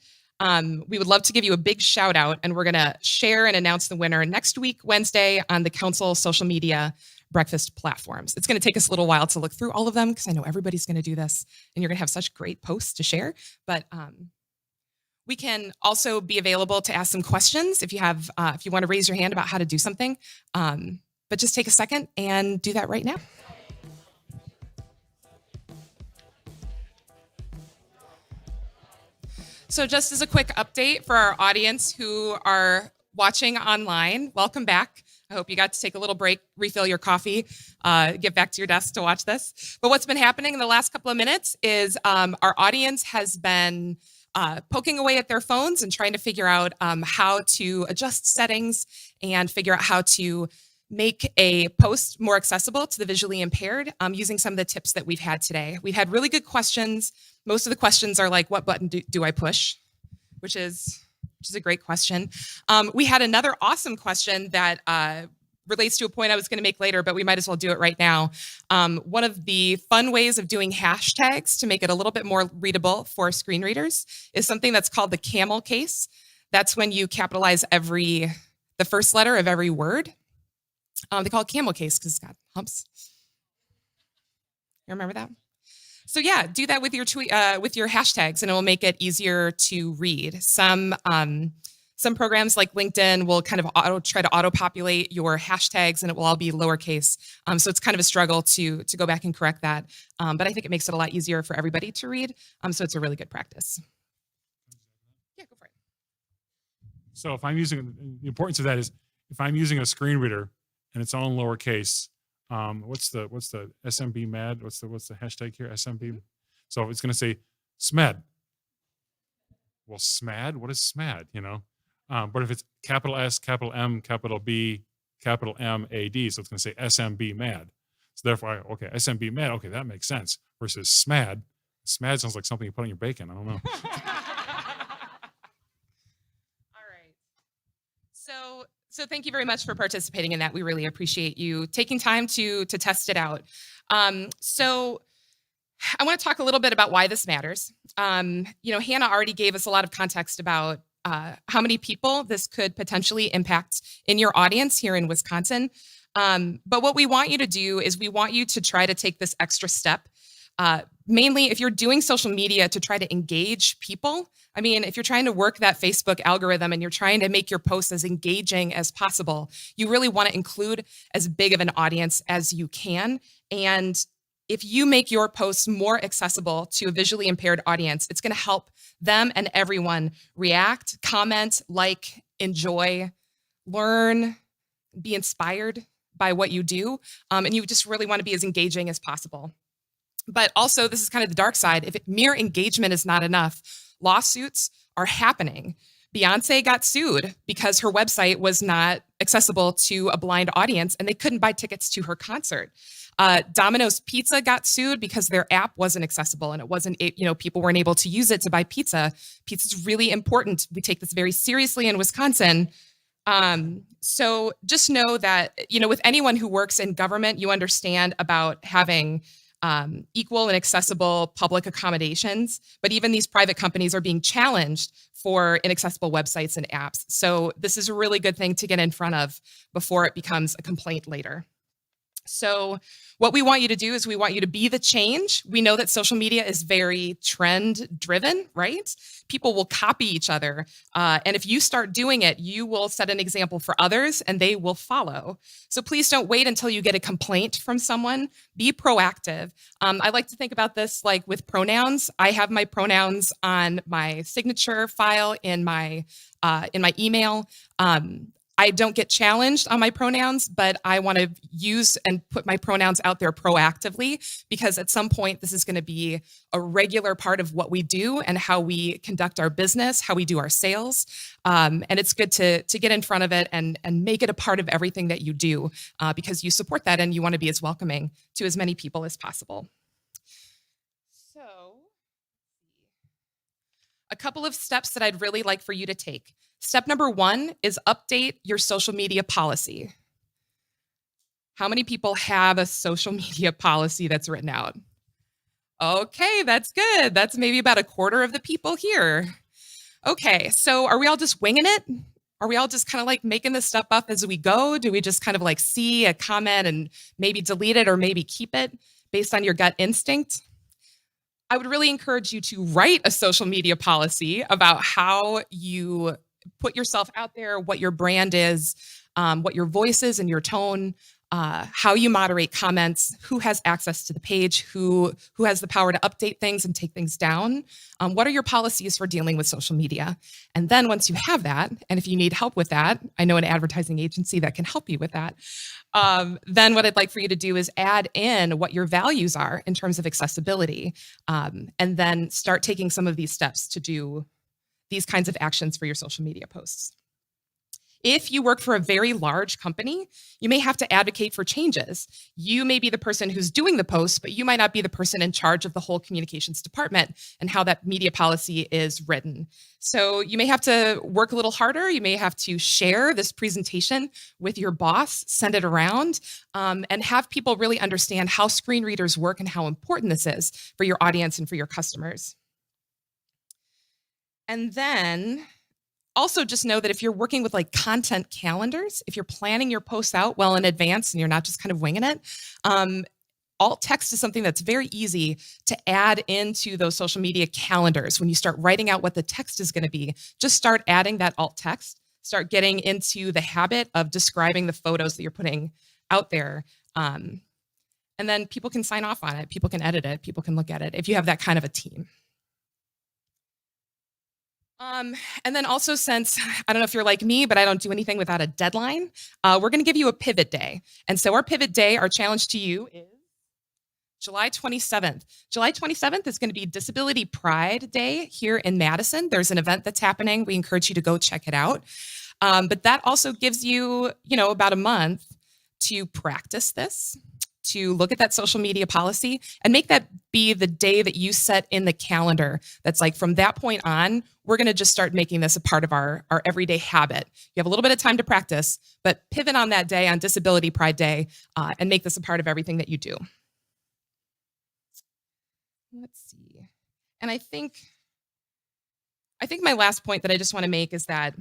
We would love to give you a big shout out, and we're gonna share and announce the winner next week, Wednesday, on the council social media breakfast platforms. It's gonna take us a little while to look through all of them because I know everybody's gonna do this and you're gonna have such great posts to share, but we can also be available to ask some questions if you have, if you want to raise your hand about how to do something. But just take a second and do that right now. So just as a quick update for our audience who are watching online, welcome back. I hope you got to take a little break, refill your coffee, get back to your desk to watch this. But what's been happening in the last couple of minutes is our audience has been poking away at their phones and trying to figure out how to adjust settings and figure out how to make a post more accessible to the visually impaired using some of the tips that we've had today. We've had really good questions. Most of the questions are like, what button do I push? Which is a great question. We had another awesome question that relates to a point I was going to make later, but we might as well do it right now. One of the fun ways of doing hashtags to make it a little bit more readable for screen readers is something that's called the camel case. That's when you capitalize the first letter of every word. They call it camel case because it's got humps. You remember that? So yeah, do that with your with your hashtags, and it will make it easier to read. Some programs like LinkedIn will kind of try to auto-populate your hashtags, and it will all be lowercase. So it's kind of a struggle to go back and correct that. But I think it makes it a lot easier for everybody to read. So it's a really good practice. Yeah, go for it. So if I'm using, the importance of that is if I'm using a screen reader and it's all in lowercase, what's the SMBMad? What's the hashtag here? SMB. So it's going to say SMAD. Well, SMAD. What is SMAD? You know. But if it's capital S, capital M, capital B, capital M, A, D, so it's going to say SMBMad. So therefore, okay, SMBMad, okay, that makes sense. Versus SMAD. SMAD sounds like something you put on your bacon. I don't know. All right. So thank you very much for participating in that. We really appreciate you taking time to test it out. So I want to talk a little bit about why this matters. You know, Hannah already gave us a lot of context about how many people this could potentially impact in your audience here in Wisconsin. But what we want you to do is we want you to try to take this extra step. Mainly if you're doing social media to try to engage people. I mean, if you're trying to work that Facebook algorithm and you're trying to make your posts as engaging as possible, you really want to include as big of an audience as you can. And if you make your posts more accessible to a visually impaired audience, it's going to help them and everyone react, comment, like, enjoy, learn, be inspired by what you do. And you just really want to be as engaging as possible. But also, this is kind of the dark side. If mere engagement is not enough, lawsuits are happening. Beyonce got sued because her website was not accessible to a blind audience and they couldn't buy tickets to her concert. Domino's Pizza got sued because their app wasn't accessible and it wasn't, people weren't able to use it to buy pizza. Pizza's really important. We take this very seriously in Wisconsin. So just know that, with anyone who works in government, you understand about having equal and accessible public accommodations, but even these private companies are being challenged for inaccessible websites and apps. So this is a really good thing to get in front of before it becomes a complaint later. So what we want you to do is we want you to be the change. We know that social media is very trend driven, right? People will copy each other. And if you start doing it, you will set an example for others and they will follow. So please don't wait until you get a complaint from someone. Be proactive. I like to think about this like with pronouns. I have my pronouns on my signature file in my email. I don't get challenged on my pronouns, but I want to use and put my pronouns out there proactively because at some point this is going to be a regular part of what we do and how we conduct our business, how we do our sales. And it's good to get in front of it and make it a part of everything that you do because you support that and you want to be as welcoming to as many people as possible. So, a couple of steps that I'd really like for you to take. Step number 1 is update your social media policy. How many people have a social media policy that's written out? Okay, that's good. That's maybe about a quarter of the people here. Okay, so are we all just winging it? Are we all just kind of like making this stuff up as we go? Do we just kind of like see a comment and maybe delete it or maybe keep it based on your gut instinct? I would really encourage you to write a social media policy about how you put yourself out there, what your brand is, what your voice is and your tone, how you moderate comments, who has access to the page, who has the power to update things and take things down. What are your policies for dealing with social media? And then once you have that, and if you need help with that, I know an advertising agency that can help you with that. Then what I'd like for you to do is add in what your values are in terms of accessibility, and then start taking some of these steps to do these kinds of actions for your social media posts. If you work for a very large company, you may have to advocate for changes. You may be the person who's doing the post, but you might not be the person in charge of the whole communications department and how that media policy is written. So you may have to work a little harder. You may have to share this presentation with your boss, send it around, and have people really understand how screen readers work and how important this is for your audience and for your customers. And then also just know that if you're working with like content calendars, if you're planning your posts out well in advance and you're not just kind of winging it, alt text is something that's very easy to add into those social media calendars. When you start writing out what the text is going to be, just start adding that alt text, start getting into the habit of describing the photos that you're putting out there. And then people can sign off on it. People can edit it. People can look at it if you have that kind of a team. And then also, since I don't know if you're like me, but I don't do anything without a deadline, we're going to give you a pivot day. And so our pivot day, our challenge to you is July 27th. July 27th is going to be Disability Pride Day here in Madison. There's an event that's happening. We encourage you to go check it out. But that also gives you, about a month to practice this, to look at that social media policy and make that be the day that you set in the calendar. That's like from that point on, we're going to just start making this a part of our everyday habit. You have a little bit of time to practice, but pivot on that day, on Disability Pride Day, and make this a part of everything that you do. Let's see. And I think my last point that I just want to make is that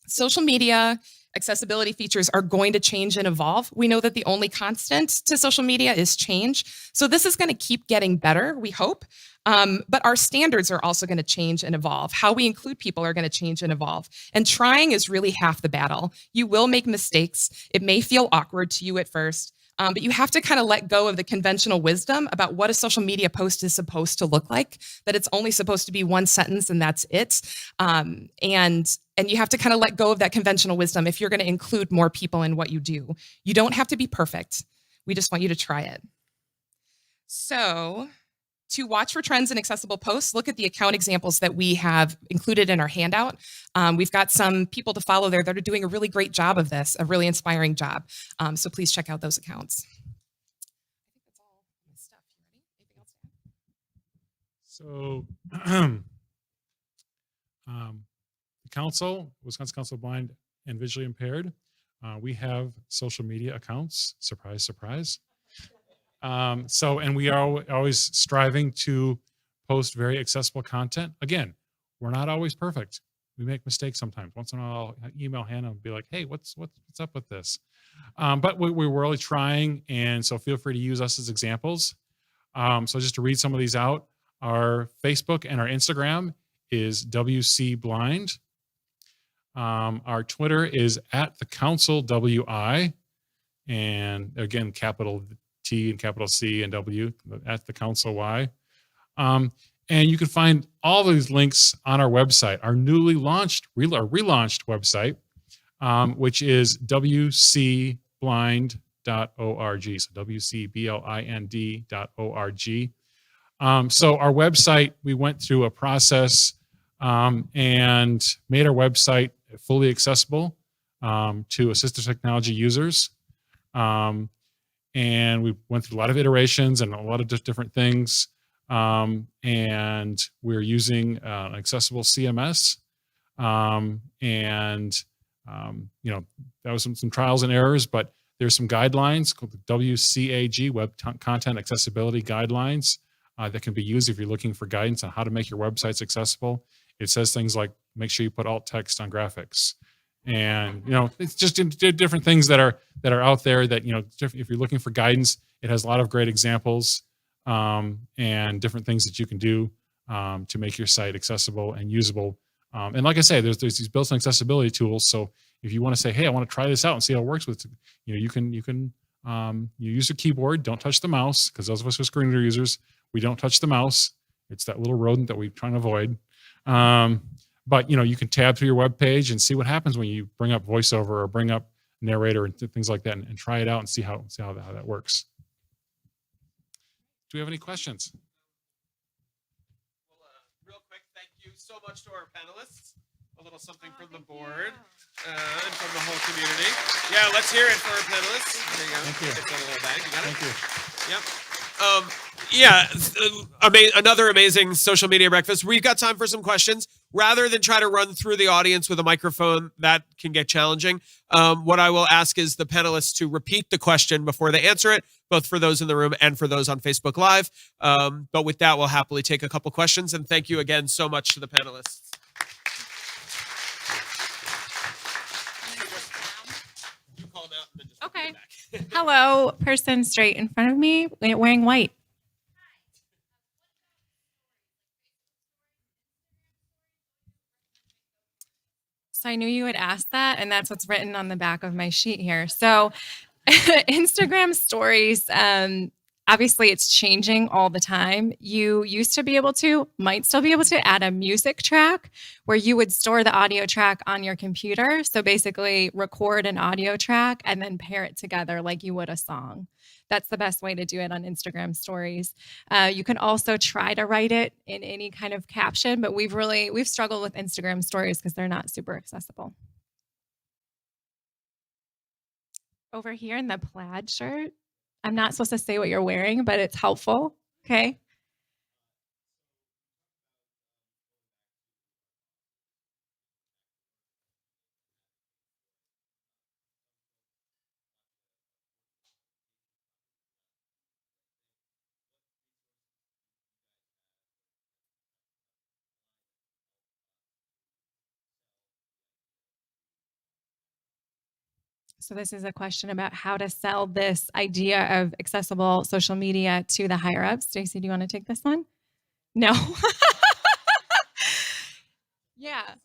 social media accessibility features are going to change and evolve. We know that the only constant to social media is change. So this is going to keep getting better, we hope. But our standards are also going to change and evolve. How we include people are going to change and evolve. And trying is really half the battle. You will make mistakes. It may feel awkward to you at first. But you have to kind of let go of the conventional wisdom about what a social media post is supposed to look like, that it's only supposed to be one sentence and that's it. And you have to kind of let go of that conventional wisdom if you're going to include more people in what you do. You don't have to be perfect. We just want you to try it. So to watch for trends in accessible posts, look at the account examples that we have included in our handout. We've got some people to follow there that are doing a really great job of this, a really inspiring job. So please check out those accounts. I think that's all my stuff. You ready? Anything else to add? So the council, Wisconsin Council of Blind and Visually Impaired, we have social media accounts. Surprise, surprise. And we are always striving to post very accessible content. Again, we're not always perfect. we make mistakes sometimes. Once in a while, I'll email Hannah and be like, hey, what's up with this? But we're really trying, and so feel free to use us as examples. So just to read some of these out, our Facebook and our Instagram is WC Blind. Our Twitter is @thecouncilWI, and again, capital T and capital C and W, @thecouncilY. And you can find all these links on our website, our newly launched, relaunched website, which is wcblind.org. So wcblind.org. So our website, we went through a process and made our website fully accessible to assistive technology users. And we went through a lot of iterations and a lot of different things. And we're using an accessible CMS. You know, that was some trials and errors, but there's some guidelines called the WCAG, Web Content Accessibility Guidelines, that can be used if you're looking for guidance on how to make your websites accessible. It says things like, make sure you put alt text on graphics. And, you know, it's just different things that are out there that, you know, if you're looking for guidance, it has a lot of great examples and different things that you can do to make your site accessible and usable. And like I say, there's these built-in accessibility tools. So if you want to say, hey, I want to try this out and see how it works with, you know, you use your keyboard, don't touch the mouse, because those of us who are screen reader users, we don't touch the mouse. It's that little rodent that we're trying to avoid. But, you know, you can tab through your web page and see what happens when you bring up voiceover or bring up narrator and things like that, and try it out and see how that works. Do we have any questions? Well, real quick, thank you so much to our panelists. A little something from the board and from the whole community. Yeah, let's hear it for our panelists. There you go. Thank you. It's in a little bag. You got it? Thank you. Yep. Another amazing social media breakfast. We've got time for some questions. Rather than try to run through the audience with a microphone, that can get challenging. What I will ask is the panelists to repeat the question before they answer it, both for those in the room and for those on Facebook Live. But with that, we'll happily take a couple questions. And thank you again so much to the panelists. You call them out and then just Okay. back. Hello, person straight in front of me wearing white. So I knew you would ask that, and that's what's written on the back of my sheet here. So Instagram stories, obviously it's changing all the time. You used to be able to, might still be able to add a music track where you would store the audio track on your computer. So basically record an audio track and then pair it together like you would a song. That's the best way to do it on Instagram stories. You can also try to write it in any kind of caption, but we've struggled with Instagram stories because they're not super accessible. Over here in the plaid shirt, I'm not supposed to say what you're wearing, but it's helpful. Okay. So this is a question about how to sell this idea of accessible social media to the higher ups. Stacy, do you want to take this one? No. Yeah.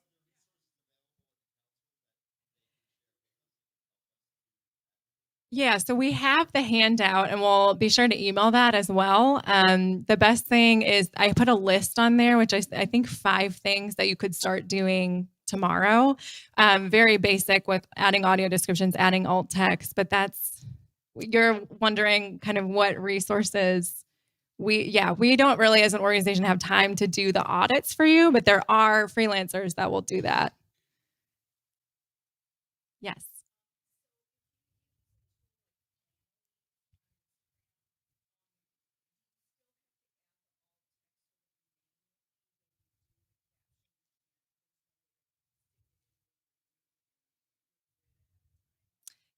Yeah, so we have the handout, and we'll be sure to email that as well. The best thing is I put a list on there, which I think 5 things that you could start doing tomorrow. Very basic with adding audio descriptions, adding alt text, but you're wondering kind of what resources we don't really as an organization have time to do the audits for you, but there are freelancers that will do that. Yes.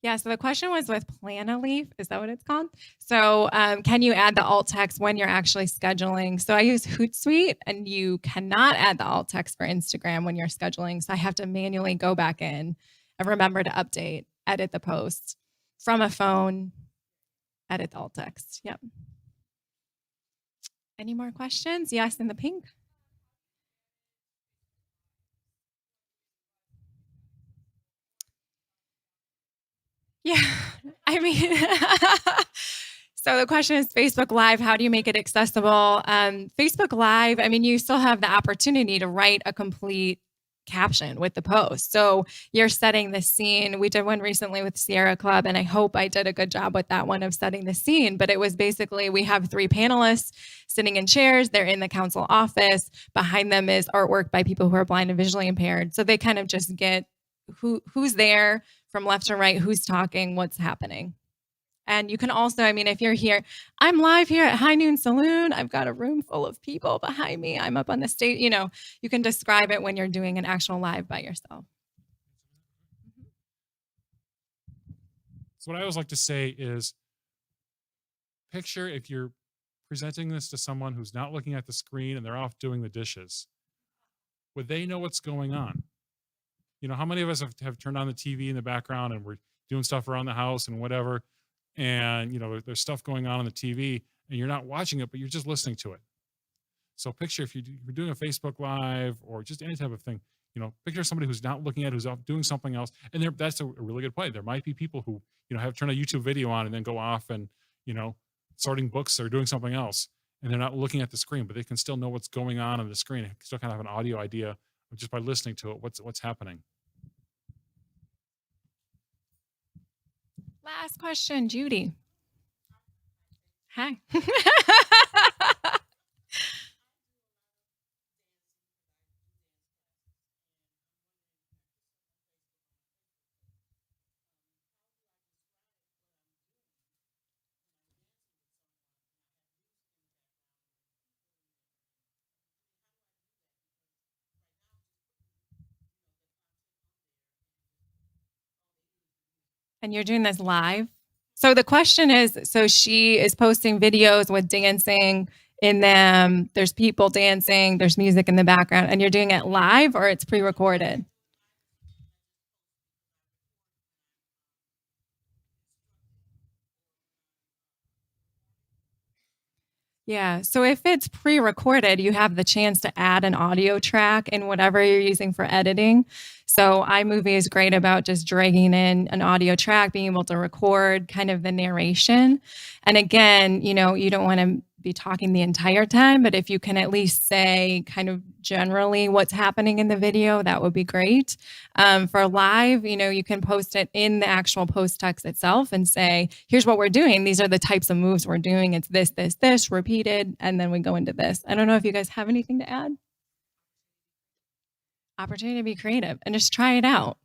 Yeah, so the question was with Planoleaf. Is that what it's called? So can you add the alt text when you're actually scheduling? So I use Hootsuite, and you cannot add the alt text for Instagram when you're scheduling. So I have to manually go back in and remember to update, edit the post from a phone, edit the alt text. Yep. Any more questions? Yes, in the pink. Yeah, I mean, so the question is Facebook Live, how do you make it accessible? Facebook Live, I mean, you still have the opportunity to write a complete caption with the post. So you're setting the scene. We did one recently with Sierra Club, and I hope I did a good job with that one of setting the scene. But it was basically, we have 3 panelists sitting in chairs. They're in the council office. Behind them is artwork by people who are blind and visually impaired. So they kind of just get who's there from left to right, who's talking, what's happening. And you can also, I mean, if you're here, I'm live here at High Noon Saloon. I've got a room full of people behind me. I'm up on the stage. You know, you can describe it when you're doing an actual live by yourself. So what I always like to say is, picture if you're presenting this to someone who's not looking at the screen and they're off doing the dishes. Would they know what's going on? You know, how many of us have turned on the TV in the background and we're doing stuff around the house and whatever, and you know, there's stuff going on the TV and you're not watching it, but you're just listening to it. So picture if you're doing a Facebook Live or just any type of thing, you know, picture somebody who's not looking at, who's off doing something else. And that's a really good point. There might be people who, you know, have turned a YouTube video on and then go off and, you know, sorting books or doing something else, and they're not looking at the screen, but they can still know what's going on the screen. They still kind of have an audio idea just by listening to it, what's happening. Last question, Judy. Hi. And you're doing this live? So the question is, so she is posting videos with dancing in them. There's people dancing, there's music in the background, and you're doing it live or it's pre-recorded? Yeah, so if it's pre-recorded, you have the chance to add an audio track in whatever you're using for editing. So iMovie is great about just dragging in an audio track, being able to record kind of the narration. And again, you know, you don't want to be talking the entire time, but if you can at least say kind of generally what's happening in the video, that would be great. For live, you know, you can post it in the actual post text itself and say, here's what we're doing. These are the types of moves we're doing. It's this, this, this, repeated, and then we go into this. I don't know if you guys have anything to add. Opportunity to be creative and just try it out.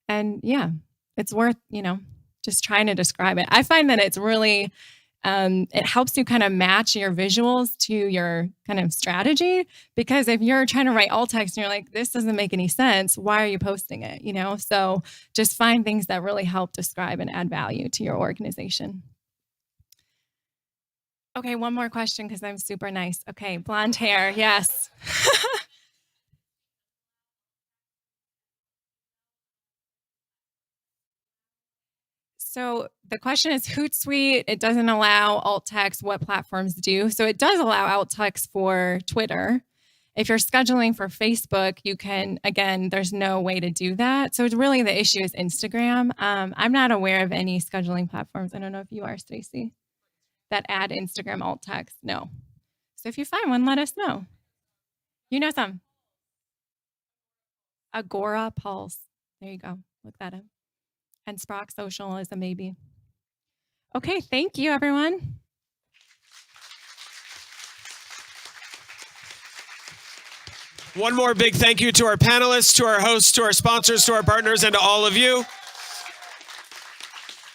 And yeah, it's worth, you know, just trying to describe it. I find that it's really, it helps you kind of match your visuals to your kind of strategy, because if you're trying to write alt text and you're like, this doesn't make any sense, why are you posting it? You know, so just find things that really help describe and add value to your organization. Okay, one more question because I'm super nice. Okay, blonde hair, yes. So the question is Hootsuite. It doesn't allow alt text. What platforms do? So it does allow alt text for Twitter. If you're scheduling for Facebook, you can, again, there's no way to do that. So it's really the issue is Instagram. I'm not aware of any scheduling platforms. I don't know if you are, Stacy, that add Instagram alt text. No. So if you find one, let us know. You know some. Agora Pulse. There you go. Look that up. And Sprock Social is a maybe. Okay, thank you, everyone. One more big thank you to our panelists, to our hosts, to our sponsors, to our partners, and to all of you.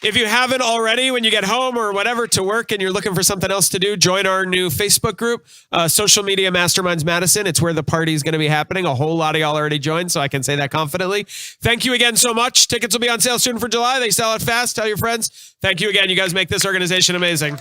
If you haven't already, when you get home or whatever to work and you're looking for something else to do, join our new Facebook group, Social Media Masterminds Madison. It's where the party is going to be happening. A whole lot of y'all already joined, so I can say that confidently. Thank you again so much. Tickets will be on sale soon for July. They sell it fast. Tell your friends. Thank you again. You guys make this organization amazing.